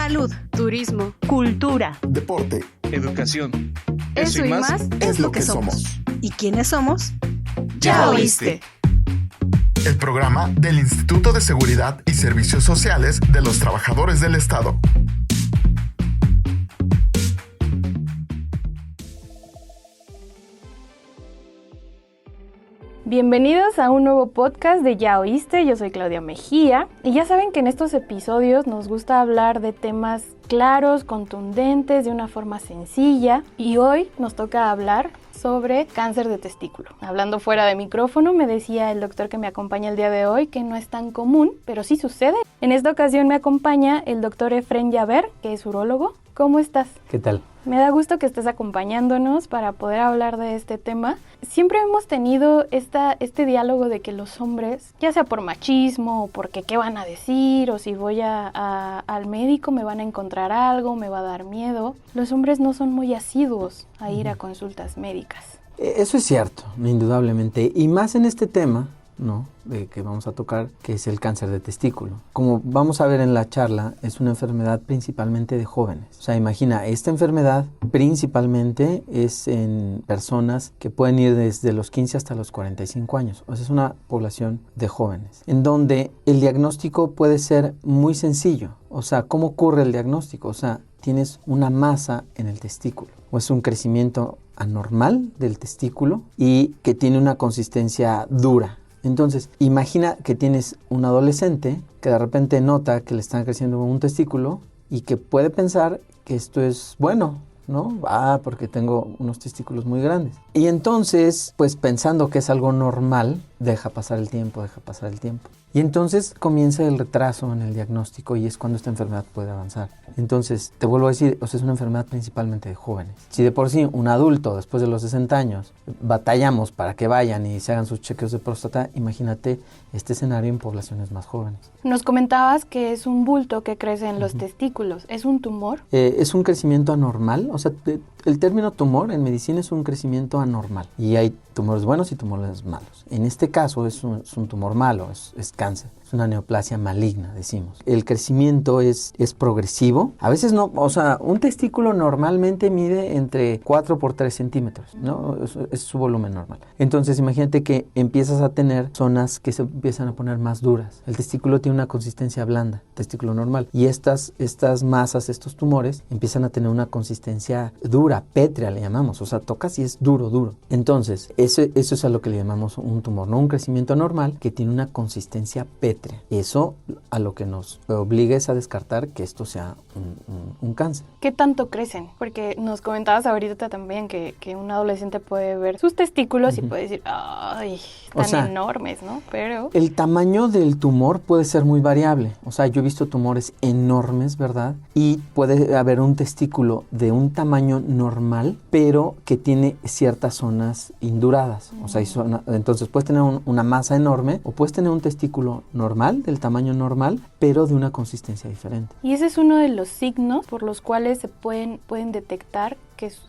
Salud, turismo, cultura, deporte, educación. Eso y más es lo que somos. ¿Y quiénes somos? ¡Ya oíste! El programa del Instituto de Seguridad y Servicios Sociales de los Trabajadores del Estado. Bienvenidos a un nuevo podcast de Ya Oíste, yo soy Claudia Mejía y ya saben que en estos episodios nos gusta hablar de temas claros, contundentes, de una forma sencilla y hoy nos toca hablar sobre cáncer de testículo. Hablando fuera de micrófono, me decía el doctor que me acompaña el día de hoy que no es tan común, pero sí sucede. En esta ocasión me acompaña el doctor Efren Yaver, que es urólogo. ¿Cómo estás? ¿Qué tal? Me da gusto que estés acompañándonos para poder hablar de este tema. Siempre hemos tenido este diálogo de que los hombres, ya sea por machismo o porque qué van a decir o si voy al médico me van a encontrar algo, me va a dar miedo, los hombres no son muy asiduos a ir a consultas médicas. Eso es cierto, indudablemente, y más en este tema, ¿no?, de que vamos a tocar, que es el cáncer de testículo. Como vamos a ver en la charla, es una enfermedad principalmente de jóvenes. O sea, imagina, esta enfermedad principalmente es en personas que pueden ir desde los 15 hasta los 45 años. O sea, es una población de jóvenes, en donde el diagnóstico puede ser muy sencillo. O sea, ¿cómo ocurre el diagnóstico? O sea, tienes una masa en el testículo, o es un crecimiento anormal del testículo y que tiene una consistencia dura. Entonces, imagina que tienes un adolescente que de repente nota que le están creciendo un testículo y que puede pensar que esto es bueno, ¿no? Porque tengo unos testículos muy grandes. Y entonces, pues pensando que es algo normal, deja pasar el tiempo. Y entonces comienza el retraso en el diagnóstico y es cuando esta enfermedad puede avanzar. Entonces, te vuelvo a decir, o sea, es una enfermedad principalmente de jóvenes. Si de por sí un adulto después de los 60 años batallamos para que vayan y se hagan sus chequeos de próstata, imagínate este escenario en poblaciones más jóvenes. Nos comentabas que es un bulto que crece en los testículos. ¿Es un tumor? Es un crecimiento anormal. O sea, el término tumor en medicina es un crecimiento anormal. Y hay tumores buenos y tumores malos. En este caso es un tumor malo, es cáncer. Es una neoplasia maligna, decimos. El crecimiento es progresivo. A veces no, o sea, un testículo normalmente mide entre 4 por 3 centímetros, ¿no? Es su volumen normal. Entonces, imagínate que empiezas a tener zonas que se empiezan a poner más duras. El testículo tiene una consistencia blanda, testículo normal. Y estas masas, estos tumores, empiezan a tener una consistencia dura, pétrea le llamamos. O sea, tocas y es duro. Entonces, eso es a lo que le llamamos un tumor, no un crecimiento normal que tiene una consistencia pétrea. Eso a lo que nos obliga es a descartar que esto sea un cáncer. ¿Qué tanto crecen? Porque nos comentabas ahorita también que un adolescente puede ver sus testículos y puede decir, ¡ay! Están enormes, ¿no? Pero el tamaño del tumor puede ser muy variable. O sea, yo he visto tumores enormes, ¿verdad? Y puede haber un testículo de un tamaño normal, pero que tiene ciertas zonas induradas. O sea, entonces puedes tener una masa enorme o puedes tener un testículo normal, del tamaño normal, pero de una consistencia diferente. Y ese es uno de los signos por los cuales se pueden detectar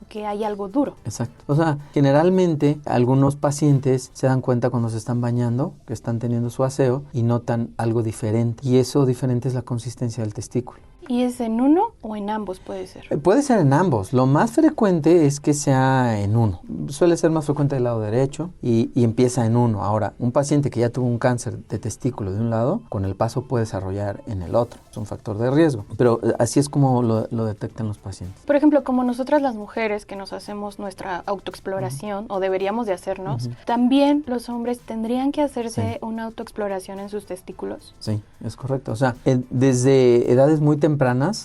que hay algo duro. Exacto. O sea, generalmente algunos pacientes se dan cuenta cuando se están bañando, que están teniendo su aseo y notan algo diferente. Y eso diferente es la consistencia del testículo. ¿Y es en uno o en ambos puede ser? Puede ser en ambos. Lo más frecuente es que sea en uno. Suele ser más frecuente del lado derecho y empieza en uno. Ahora, un paciente que ya tuvo un cáncer de testículo de un lado, con el paso puede desarrollar en el otro. Es un factor de riesgo. Pero así es como lo detectan los pacientes. Por ejemplo, como nosotras las mujeres que nos hacemos nuestra autoexploración o deberíamos de hacernos, también los hombres tendrían que hacerse una autoexploración en sus testículos. Sí, es correcto. O sea, desde edades muy tempranas,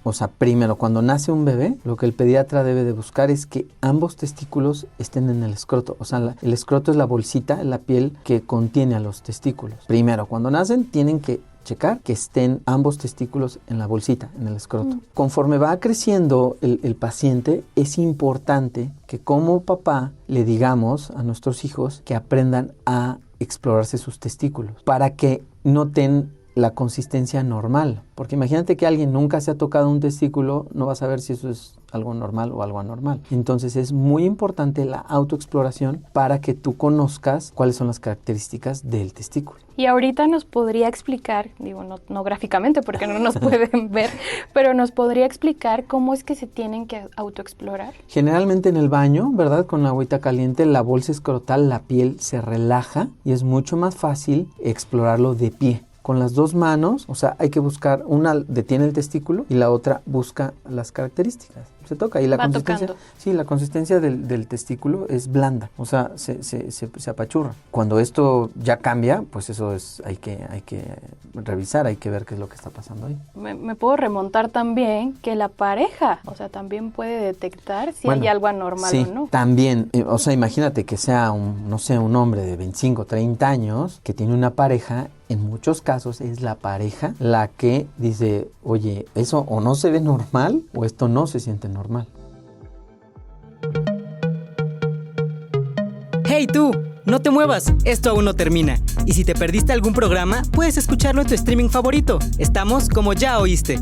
o sea, primero, cuando nace un bebé, lo que el pediatra debe de buscar es que ambos testículos estén en el escroto. O sea, el escroto es la bolsita, la piel que contiene a los testículos. Primero, cuando nacen, tienen que checar que estén ambos testículos en la bolsita, en el escroto. Conforme va creciendo el paciente, es importante que como papá le digamos a nuestros hijos que aprendan a explorarse sus testículos para que noten la consistencia normal. Porque imagínate que alguien nunca se ha tocado un testículo, no va a saber si eso es algo normal o algo anormal. Entonces es muy importante la autoexploración para que tú conozcas cuáles son las características del testículo. Y ahorita nos podría explicar, digo, no gráficamente porque no nos pueden ver, pero nos podría explicar cómo es que se tienen que autoexplorar. Generalmente en el baño, ¿verdad? Con la agüita caliente, la bolsa escrotal, la piel se relaja y es mucho más fácil explorarlo de pie. Con las dos manos, o sea, hay que buscar, una detiene el testículo y la otra busca las características. Se toca y la Va consistencia, tocando. sí, la consistencia del testículo es blanda, o sea, se apachurra. Cuando esto ya cambia, pues eso es, hay que revisar, hay que ver qué es lo que está pasando ahí. Me puedo remontar también que la pareja, o sea, también puede detectar si Bueno, hay algo anormal sí, o no. también, o sea, imagínate que sea un hombre de 25, 30 años que tiene una pareja. En muchos casos es la pareja la que dice, oye, eso o no se ve normal o esto no se siente normal. ¡Hey tú! No te muevas, esto aún no termina. Y si te perdiste algún programa, puedes escucharlo en tu streaming favorito. Estamos como Ya Oíste.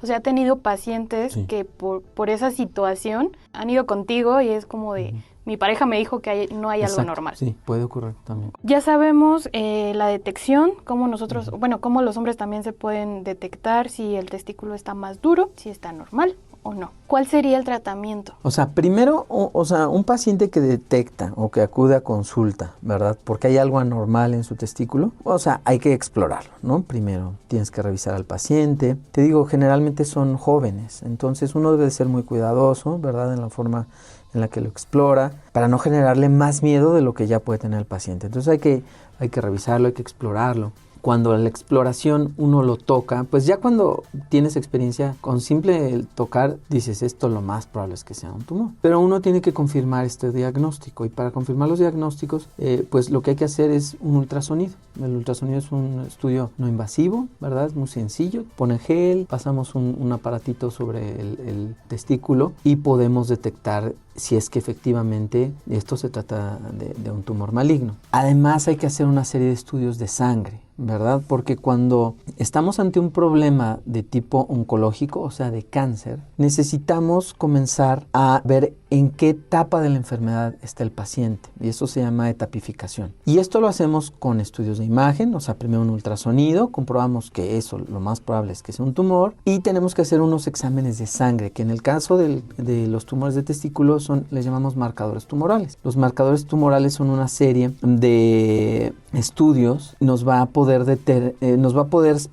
O sea, he tenido pacientes Sí. que por esa situación han ido contigo y es como de, mi pareja me dijo que no hay algo Exacto, normal. sí, puede ocurrir también. Ya sabemos la detección, cómo nosotros, bueno, cómo los hombres también se pueden detectar si el testículo está más duro, si está normal o no. ¿Cuál sería el tratamiento? O sea, primero, o sea, un paciente que detecta o que acude a consulta, ¿verdad? Porque hay algo anormal en su testículo, o sea, hay que explorarlo, ¿no? Primero tienes que revisar al paciente. Te digo, generalmente son jóvenes, entonces uno debe de ser muy cuidadoso, ¿verdad? En la forma en la que lo explora, para no generarle más miedo de lo que ya puede tener el paciente. Entonces hay que revisarlo, hay que explorarlo. Cuando la exploración uno lo toca, pues ya cuando tienes experiencia con simple tocar, dices, esto lo más probable es que sea un tumor. Pero uno tiene que confirmar este diagnóstico y para confirmar los diagnósticos, pues lo que hay que hacer es un ultrasonido. El ultrasonido es un estudio no invasivo, ¿verdad? Es muy sencillo. Pone gel, pasamos un aparatito sobre el testículo y podemos detectar si es que efectivamente esto se trata de un tumor maligno. Además hay que hacer una serie de estudios de sangre, ¿verdad? Porque cuando estamos ante un problema de tipo oncológico, o sea, de cáncer, necesitamos comenzar a ver en qué etapa de la enfermedad está el paciente. Y eso se llama etapificación. Y esto lo hacemos con estudios de imagen, o sea, primero un ultrasonido, comprobamos que eso lo más probable es que sea un tumor y tenemos que hacer unos exámenes de sangre, que en el caso de los tumores de testículo les llamamos marcadores tumorales. Los marcadores tumorales son una serie de estudios, nos va a poder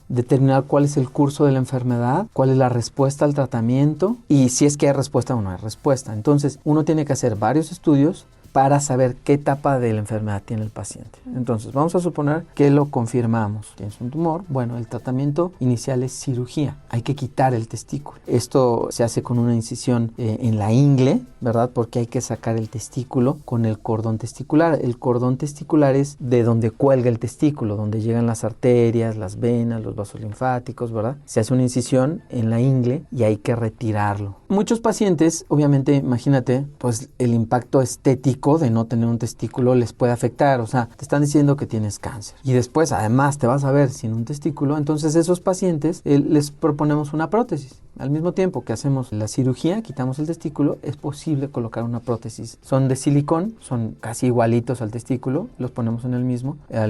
determinar cuál es el curso de la enfermedad, cuál es la respuesta al tratamiento y si es que hay respuesta o no hay respuesta. Entonces, uno tiene que hacer varios estudios para saber qué etapa de la enfermedad tiene el paciente. Entonces, vamos a suponer que lo confirmamos. Tienes un tumor. Bueno, el tratamiento inicial es cirugía. Hay que quitar el testículo. Esto se hace con una incisión en la ingle, ¿verdad? Porque hay que sacar el testículo con el cordón testicular. El cordón testicular es de donde cuelga el testículo, donde llegan las arterias, las venas, los vasos linfáticos, ¿verdad? Se hace una incisión en la ingle y hay que retirarlo. Muchos pacientes, obviamente, imagínate, pues el impacto estético de no tener un testículo les puede afectar, o sea, te están diciendo que tienes cáncer y después además te vas a ver sin un testículo, entonces esos pacientes les proponemos una prótesis. Al mismo tiempo que hacemos la cirugía, quitamos el testículo, es posible colocar una prótesis. Son de silicón, son casi igualitos al testículo, los ponemos en al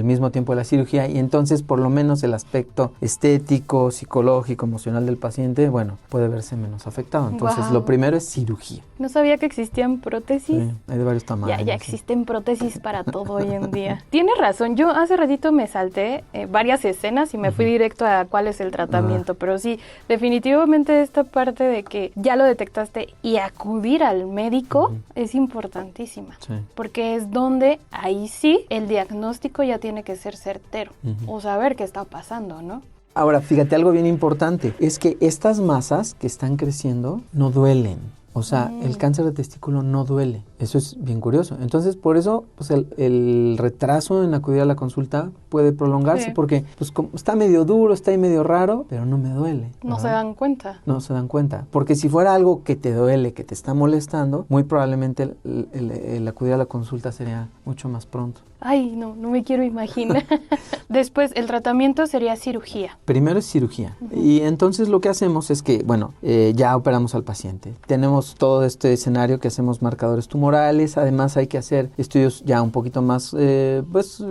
mismo tiempo de la cirugía y entonces por lo menos el aspecto estético, psicológico, emocional del paciente, bueno, puede verse menos afectado. Entonces Wow. Lo primero es cirugía. No sabía que existían prótesis. Sí, hay de varios tamaños. Ya existen prótesis para todo hoy en día. Tienes razón, yo hace ratito me salté varias escenas y me fui directo a cuál es el tratamiento, pero sí, definitivamente esta parte de que ya lo detectaste y acudir al médico es importantísima, Sí. porque es donde ahí sí el diagnóstico ya tiene que ser certero o saber qué está pasando, ¿no? Ahora, fíjate, algo bien importante, es que estas masas que están creciendo no duelen. O sea, el cáncer de testículo no duele. Eso es bien curioso. Entonces, por eso, pues el retraso en acudir a la consulta puede prolongarse, porque pues como está medio duro, está ahí medio raro, pero no me duele. No se dan cuenta. No se dan cuenta. Porque si fuera algo que te duele, que te está molestando, muy probablemente el acudir a la consulta sería mucho más pronto. Ay, no me quiero imaginar. Después, el tratamiento sería cirugía. Primero es cirugía. Y entonces lo que hacemos es que, bueno, ya operamos al paciente. Tenemos todo este escenario que hacemos marcadores tumorales. Además hay que hacer estudios ya un poquito más, vamos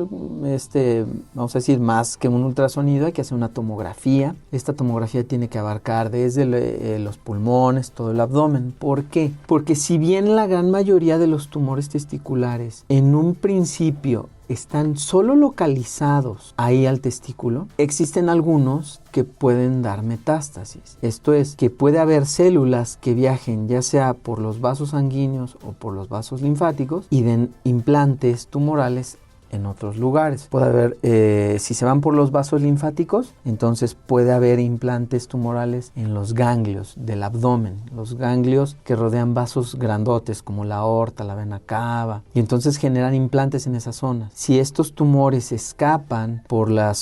a decir, más que un ultrasonido. Hay que hacer una tomografía. Esta tomografía tiene que abarcar desde los pulmones, todo el abdomen. ¿Por qué? Porque si bien la gran mayoría de los tumores testiculares en un principio están solo localizados ahí al testículo, existen algunos que pueden dar metástasis. Esto es, que puede haber células que viajen ya sea por los vasos sanguíneos o por los vasos linfáticos y den implantes tumorales en otros lugares. Puede haber, si se van por los vasos linfáticos, entonces puede haber implantes tumorales en los ganglios del abdomen, los ganglios que rodean vasos grandotes como la aorta, la vena cava, y entonces generan implantes en esa zona. Si estos tumores escapan por la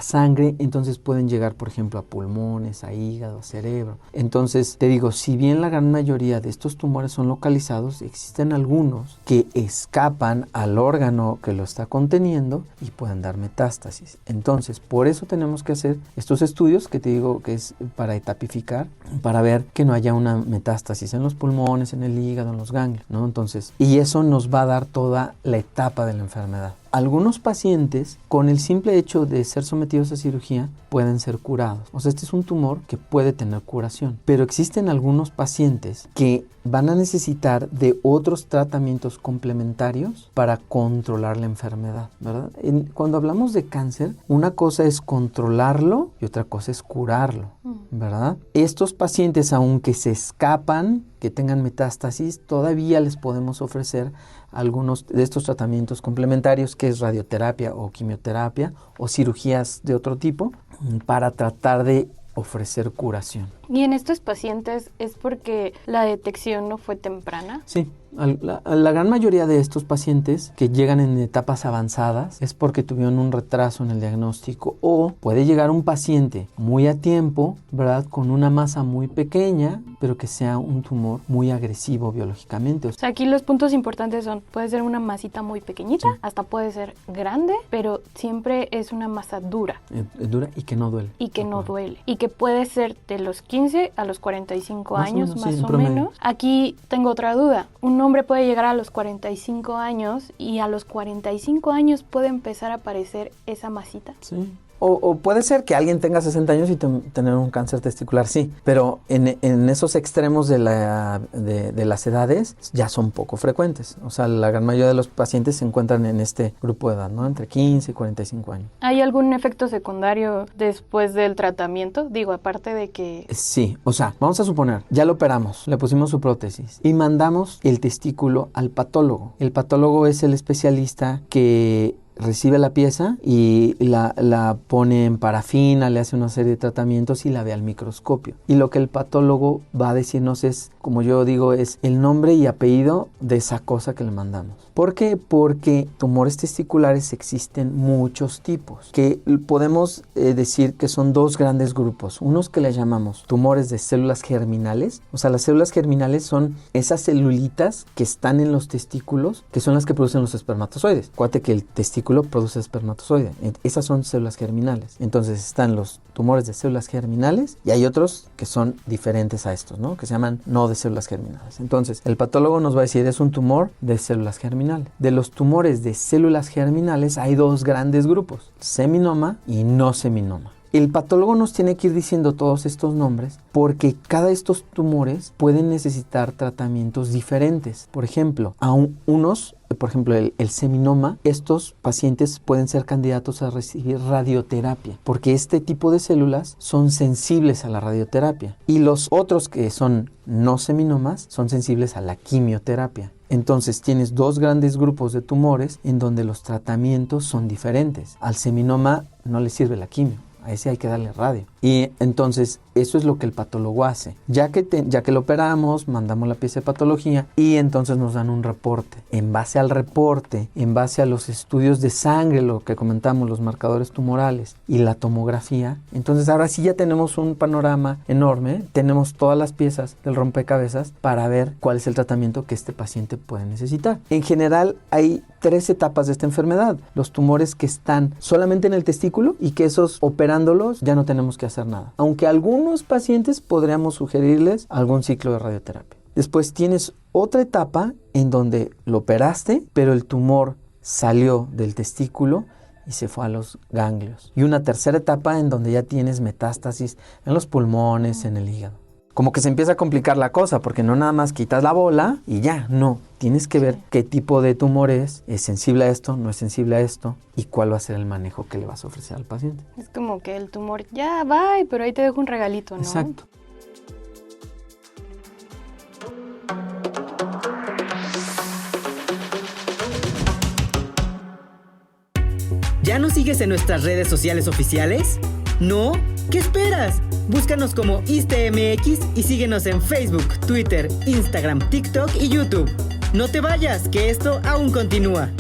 sangre, entonces pueden llegar, por ejemplo, a pulmones, a hígado, a cerebro. Entonces, te digo, si bien la gran mayoría de estos tumores son localizados, existen algunos que escapan al órgano que lo está conteniendo y pueden dar metástasis. Entonces, por eso tenemos que hacer estos estudios que te digo que es para etapificar, para ver que no haya una metástasis en los pulmones, en el hígado, en los ganglios, ¿no? Entonces, y eso nos va a dar toda la etapa de la enfermedad. Algunos pacientes, con el simple hecho de ser sometidos a cirugía, pueden ser curados. O sea, este es un tumor que puede tener curación. Pero existen algunos pacientes que van a necesitar de otros tratamientos complementarios para controlar la enfermedad, ¿verdad? Cuando hablamos de cáncer, una cosa es controlarlo y otra cosa es curarlo, ¿verdad? Estos pacientes, aunque se escapan, que tengan metástasis, todavía les podemos ofrecer algunos de estos tratamientos complementarios, que es radioterapia o quimioterapia o cirugías de otro tipo, para tratar de ofrecer curación. ¿Y en estos pacientes es porque la detección no fue temprana? Sí. La gran mayoría de estos pacientes que llegan en etapas avanzadas es porque tuvieron un retraso en el diagnóstico, o puede llegar un paciente muy a tiempo, ¿verdad? Con una masa muy pequeña, pero que sea un tumor muy agresivo biológicamente. O sea, aquí los puntos importantes son, puede ser una masita muy pequeñita, sí, hasta puede ser grande, pero siempre es una masa dura. Dura y que no duele. Y que no duele. Y que puede ser de los 15 a los 45 años, más o menos. Aquí tengo otra duda. Un hombre puede llegar a los 45 años y a los 45 años puede empezar a aparecer esa masita. Sí. O puede ser que alguien tenga 60 años y tener un cáncer testicular, sí, pero en esos extremos de las edades ya son poco frecuentes. O sea, la gran mayoría de los pacientes se encuentran en este grupo de edad, ¿no? Entre 15 y 45 años. ¿Hay algún efecto secundario después del tratamiento? Digo, aparte de que... Sí, o sea, vamos a suponer, ya lo operamos, le pusimos su prótesis y mandamos el testículo al patólogo. El patólogo es el especialista que recibe la pieza y la pone en parafina, le hace una serie de tratamientos y la ve al microscopio. Y lo que el patólogo va a decirnos es, como yo digo, es el nombre y apellido de esa cosa que le mandamos. ¿Por qué? Porque tumores testiculares existen muchos tipos, que podemos decir que son dos grandes grupos. Unos que le llamamos tumores de células germinales. O sea, las células germinales son esas celulitas que están en los testículos, que son las que producen los espermatozoides. Acuérdate que el testículo produce espermatozoide. Esas son células germinales. Entonces están los tumores de células germinales y hay otros que son diferentes a estos, ¿no? Que se llaman no de células germinales. Entonces, el patólogo nos va a decir, es un tumor de células germinales. De los tumores de células germinales hay dos grandes grupos, seminoma y no seminoma. El patólogo nos tiene que ir diciendo todos estos nombres porque cada de estos tumores pueden necesitar tratamientos diferentes. Por ejemplo, por ejemplo, el seminoma, estos pacientes pueden ser candidatos a recibir radioterapia porque este tipo de células son sensibles a la radioterapia. Y los otros que son no seminomas son sensibles a la quimioterapia. Entonces tienes dos grandes grupos de tumores en donde los tratamientos son diferentes. Al seminoma no le sirve la quimio. A ese hay que darle radio. Y entonces eso es lo que el patólogo hace. Ya que lo operamos, mandamos la pieza de patología y entonces nos dan un reporte. En base al reporte, en base a los estudios de sangre, lo que comentamos, los marcadores tumorales y la tomografía, entonces ahora sí ya tenemos un panorama enorme, tenemos todas las piezas del rompecabezas para ver cuál es el tratamiento que este paciente puede necesitar. En general hay 3 etapas de esta enfermedad. Los tumores que están solamente en el testículo y que esos operándolos ya no tenemos que hacer nada. Aunque a algunos pacientes podríamos sugerirles algún ciclo de radioterapia. Después tienes otra etapa en donde lo operaste, pero el tumor salió del testículo y se fue a los ganglios. Y una tercera etapa en donde ya tienes metástasis en los pulmones, en el hígado. Como que se empieza a complicar la cosa, porque no nada más quitas la bola y ya, no. Tienes que ver qué tipo de tumor es sensible a esto, no es sensible a esto, y cuál va a ser el manejo que le vas a ofrecer al paciente. Es como que el tumor, ya, bye, pero ahí te dejo un regalito, ¿no? Exacto. ¿Ya nos sigues en nuestras redes sociales oficiales? ¿No? ¿Qué esperas? Búscanos como ISTEMX y síguenos en Facebook, Twitter, Instagram, TikTok y YouTube. No te vayas, que esto aún continúa.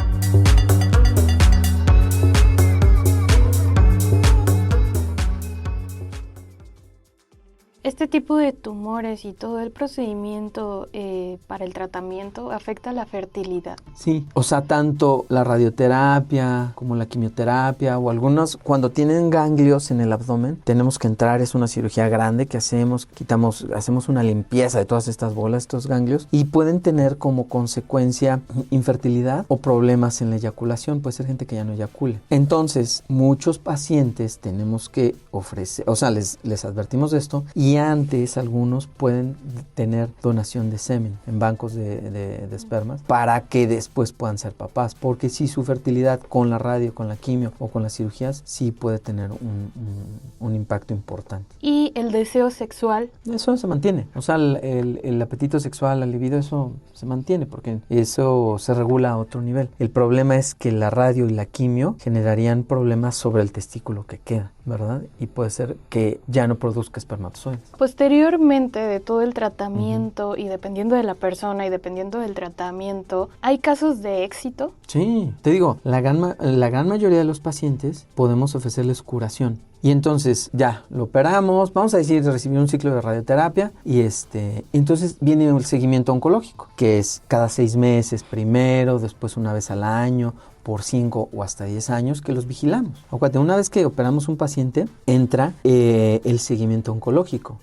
Este tipo de tumores y todo el procedimiento para el tratamiento afecta la fertilidad. Sí, o sea, tanto la radioterapia como la quimioterapia o algunos, cuando tienen ganglios en el abdomen, tenemos que entrar, es una cirugía grande que hacemos una limpieza de todas estas bolas, estos ganglios, y pueden tener como consecuencia infertilidad o problemas en la eyaculación, puede ser gente que ya no eyacule. Entonces, muchos pacientes tenemos que ofrecer, o sea, les advertimos de esto, y antes algunos pueden tener donación de semen en bancos de espermas para que después puedan ser papás, porque si su fertilidad con la radio, con la quimio o con las cirugías sí puede tener un impacto importante. ¿Y el deseo sexual? Eso se mantiene, o sea, el apetito sexual, la libido, eso se mantiene porque eso se regula a otro nivel. El problema es que la radio y la quimio generarían problemas sobre el testículo que queda, ¿verdad? Y puede ser que ya no produzca espermatozoides. Posteriormente de todo el tratamiento y dependiendo de la persona y dependiendo del tratamiento, ¿hay casos de éxito? Sí, te digo, la gran mayoría de los pacientes podemos ofrecerles curación. Y entonces ya lo operamos, vamos a decir, recibir un ciclo de radioterapia y entonces viene el seguimiento oncológico, que es cada 6 meses primero, después una vez al año, por 5 o hasta 10 años que los vigilamos. Acuérdate, una vez que operamos un paciente, entra el seguimiento oncológico,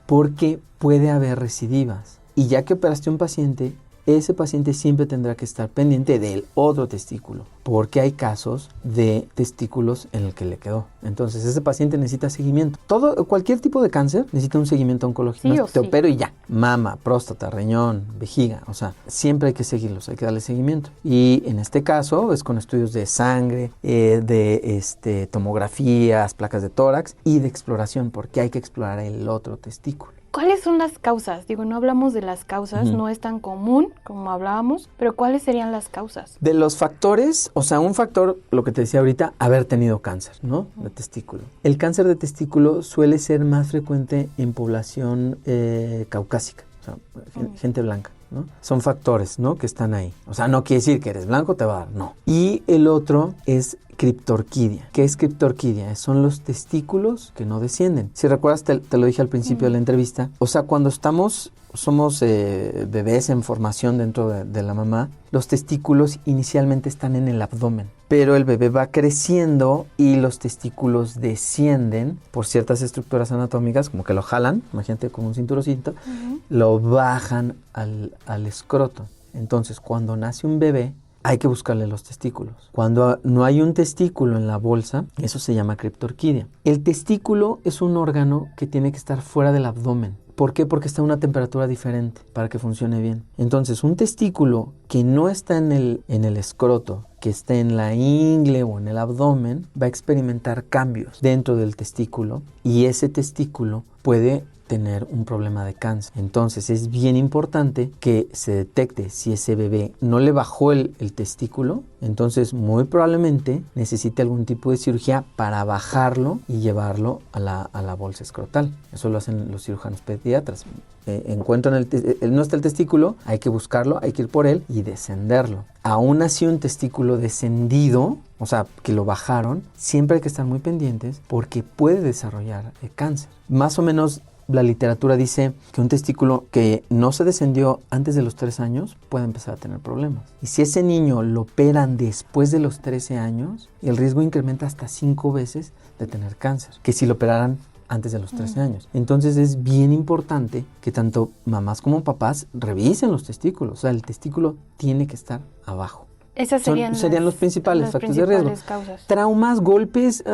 porque puede haber recidivas. Y ya que operaste un paciente, ese paciente siempre tendrá que estar pendiente del otro testículo, porque hay casos de testículos en el que le quedó. Entonces, ese paciente necesita seguimiento. Cualquier tipo de cáncer necesita un seguimiento oncológico. Sí, no, te opero y ya. Mama, próstata, riñón, vejiga. O sea, siempre hay que seguirlos, hay que darle seguimiento. Y en este caso es con estudios de sangre, de tomografías, placas de tórax y de exploración, porque hay que explorar el otro testículo. ¿Cuáles son las causas? Digo, no hablamos de las causas, no es tan común como hablábamos, pero ¿cuáles serían las causas? De los factores, o sea, un factor, lo que te decía ahorita, haber tenido cáncer, ¿no? De testículo. El cáncer de testículo suele ser más frecuente en población caucásica, o sea, gente blanca, ¿no? Son factores, ¿no? Que están ahí. O sea, no quiere decir que eres blanco, te va a dar, no. Y el otro es criptorquidia. ¿Qué es criptorquidia? Son los testículos que no descienden. Si recuerdas, te lo dije al principio de la entrevista. O sea, cuando somos bebés en formación dentro de la mamá, los testículos inicialmente están en el abdomen, pero el bebé va creciendo y los testículos descienden por ciertas estructuras anatómicas, como que lo jalan, imagínate como un cinturoncito, lo bajan al escroto. Entonces, cuando nace un bebé, hay que buscarle los testículos. Cuando no hay un testículo en la bolsa, eso se llama criptorquidia. El testículo es un órgano que tiene que estar fuera del abdomen. ¿Por qué? Porque está a una temperatura diferente para que funcione bien. Entonces, un testículo que no está en el escroto, que esté en la ingle o en el abdomen, va a experimentar cambios dentro del testículo y ese testículo puede tener un problema de cáncer. Entonces es bien importante que se detecte si ese bebé no le bajó el testículo, entonces muy probablemente necesite algún tipo de cirugía para bajarlo y llevarlo a la bolsa escrotal. Eso lo hacen los cirujanos pediatras. Encuentran no está el testículo, hay que buscarlo, hay que ir por él y descenderlo. Aún así un testículo descendido, o sea, que lo bajaron, siempre hay que estar muy pendientes porque puede desarrollar cáncer. Más o menos la literatura dice que un testículo que no se descendió antes de los 3 años puede empezar a tener problemas. Y si ese niño lo operan después de los 13 años, el riesgo incrementa hasta 5 veces de tener cáncer, que si lo operaran antes de los 13 años. Entonces es bien importante que tanto mamás como papás revisen los testículos. O sea, el testículo tiene que estar abajo. Esas serían los principales factores de riesgo. Causas. Traumas, golpes,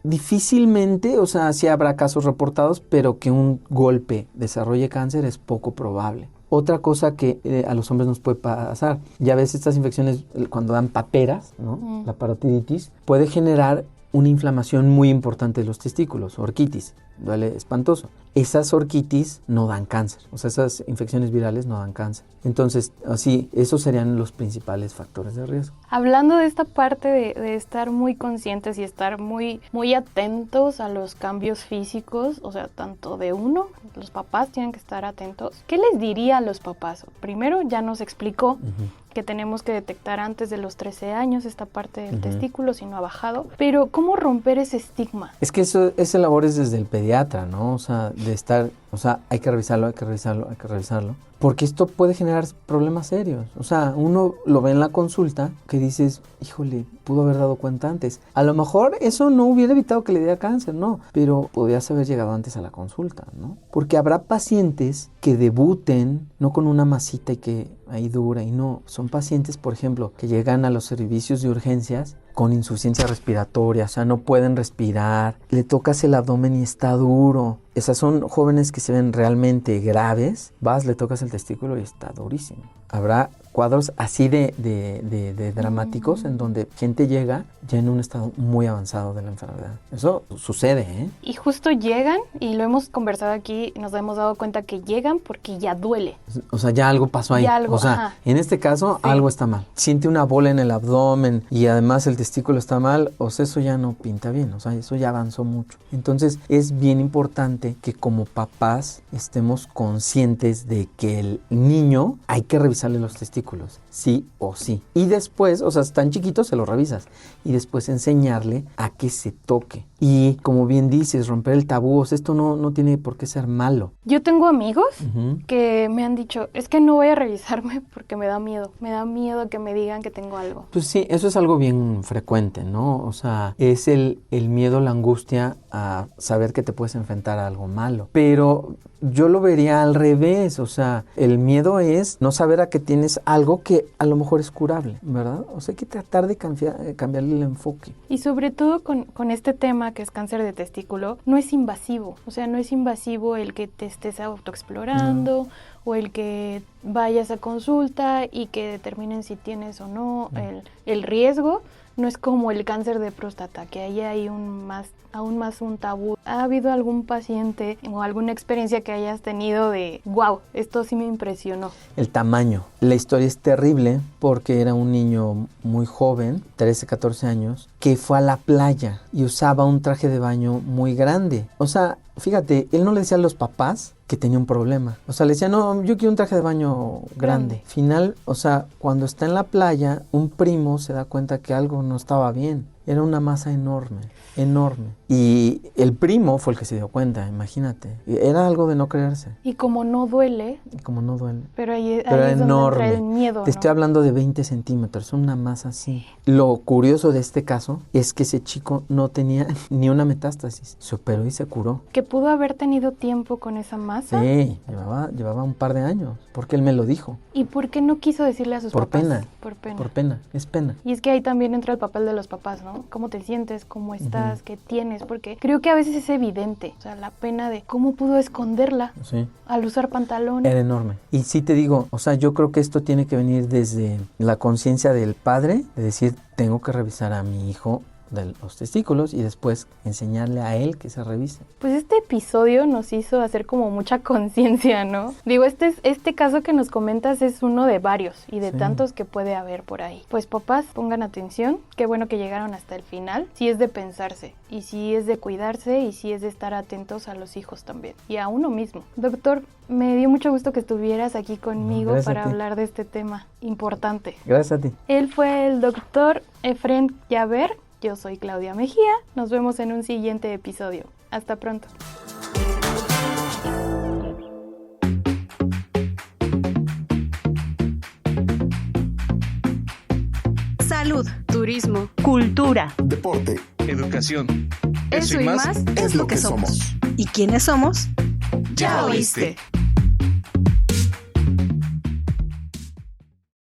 difícilmente, o sea, sí habrá casos reportados, pero que un golpe desarrolle cáncer es poco probable. Otra cosa que a los hombres nos puede pasar, ya ves estas infecciones cuando dan paperas, ¿no? La parotiditis puede generar una inflamación muy importante de los testículos, orquitis, duele espantoso. Esas orquitis no dan cáncer, o sea, esas infecciones virales no dan cáncer. Entonces, así, esos serían los principales factores de riesgo. Hablando de esta parte de estar muy conscientes y estar muy, muy atentos a los cambios físicos, o sea, tanto de uno, los papás tienen que estar atentos. ¿Qué les diría a los papás? Primero, ya nos explicó que tenemos que detectar antes de los 13 años esta parte del testículo si no ha bajado, pero ¿cómo romper ese estigma? Es que esa labor es desde el pediatra, ¿no? O sea, de estar, o sea, hay que revisarlo, porque esto puede generar problemas serios. O sea, uno lo ve en la consulta que dices, híjole, pudo haber dado cuenta antes. A lo mejor eso no hubiera evitado que le diera cáncer, no, pero podrías haber llegado antes a la consulta, ¿no? Porque habrá pacientes que debuten no con una masita y que ahí dura y no. Son pacientes, por ejemplo, que llegan a los servicios de urgencias con insuficiencia respiratoria, o sea, no pueden respirar, le tocas el abdomen y está duro. Esas son jóvenes que se ven realmente graves, le tocas el testículo y está durísimo. Habrá cuadros así de dramáticos en donde gente llega ya en un estado muy avanzado de la enfermedad. Eso sucede, ¿eh? Y justo llegan, y lo hemos conversado aquí, nos hemos dado cuenta que llegan porque ya duele. O sea, ya algo pasó ahí. O sea, en este caso, algo está mal. Siente una bola en el abdomen y además el testículo está mal, o sea, eso ya no pinta bien, o sea, eso ya avanzó mucho. Entonces, es bien importante que como papás estemos conscientes de que el niño hay que revisarle los testículos, sí o sí. Y después, o sea, tan chiquitos se los revisas. Y después enseñarle a que se toque. Y como bien dices, romper el tabú, o sea, esto no tiene por qué ser malo. Yo tengo amigos que me han dicho, es que no voy a revisarme porque me da miedo que me digan que tengo algo. Pues sí, eso es algo bien frecuente, ¿no? O sea, es el miedo, la angustia a saber que te puedes enfrentar a algo malo. Pero yo lo vería al revés, o sea, el miedo es no saber a que tienes algo que a lo mejor es curable, ¿verdad? O sea, hay que tratar de cambiarle el enfoque. Y sobre todo con este tema que es cáncer de testículo, no es invasivo, o sea, no es invasivo el que te estés autoexplorando o el que vayas a consulta y que determinen si tienes o no el riesgo. No es como el cáncer de próstata, que ahí hay aún más un tabú. ¿Ha habido algún paciente o alguna experiencia que hayas tenido de, wow, esto sí me impresionó? El tamaño. La historia es terrible porque era un niño muy joven, 13, 14 años, que fue a la playa y usaba un traje de baño muy grande. O sea, fíjate, él no le decía a los papás que tenía un problema. O sea, le decía, no, yo quiero un traje de baño grande. Final, o sea, cuando está en la playa, un primo se da cuenta que algo no estaba bien. Era una masa enorme. Y el primo fue el que se dio cuenta, imagínate. Era algo de no creerse. Y como no duele. Pero ahí es donde entra el miedo, Te estoy hablando de 20 centímetros, una masa así. Lo curioso de este caso es que ese chico no tenía ni una metástasis. Se operó y se curó. ¿Que pudo haber tenido tiempo con esa masa? Sí, llevaba un par de años, porque él me lo dijo. ¿Y por qué no quiso decirle a sus papás? Por pena. Es pena. Y es que ahí también entra el papel de los papás, ¿no? ¿Cómo te sientes? ¿Cómo estás? ¿Qué tienes? Porque creo que a veces es evidente, o sea, la pena de cómo pudo esconderla al usar pantalones. Era enorme. Y sí te digo, o sea, yo creo que esto tiene que venir desde la conciencia del padre, de decir, tengo que revisar a mi hijo de los testículos y después enseñarle a él que se revise. Pues este episodio nos hizo hacer como mucha conciencia, ¿no? Digo, este caso que nos comentas es uno de varios y de tantos que puede haber por ahí. Pues papás, pongan atención, qué bueno que llegaron hasta el final. Sí es de pensarse, y sí es de cuidarse, y sí es de estar atentos a los hijos también, y a uno mismo. Doctor, me dio mucho gusto que estuvieras aquí conmigo para hablar de este tema importante. Gracias a ti. Él fue el doctor Efren Yaver. Yo soy Claudia Mejía. Nos vemos en un siguiente episodio. Hasta pronto. Salud, turismo, cultura, deporte, educación. eso y más es lo que somos. ¿Y quiénes somos? Ya oíste.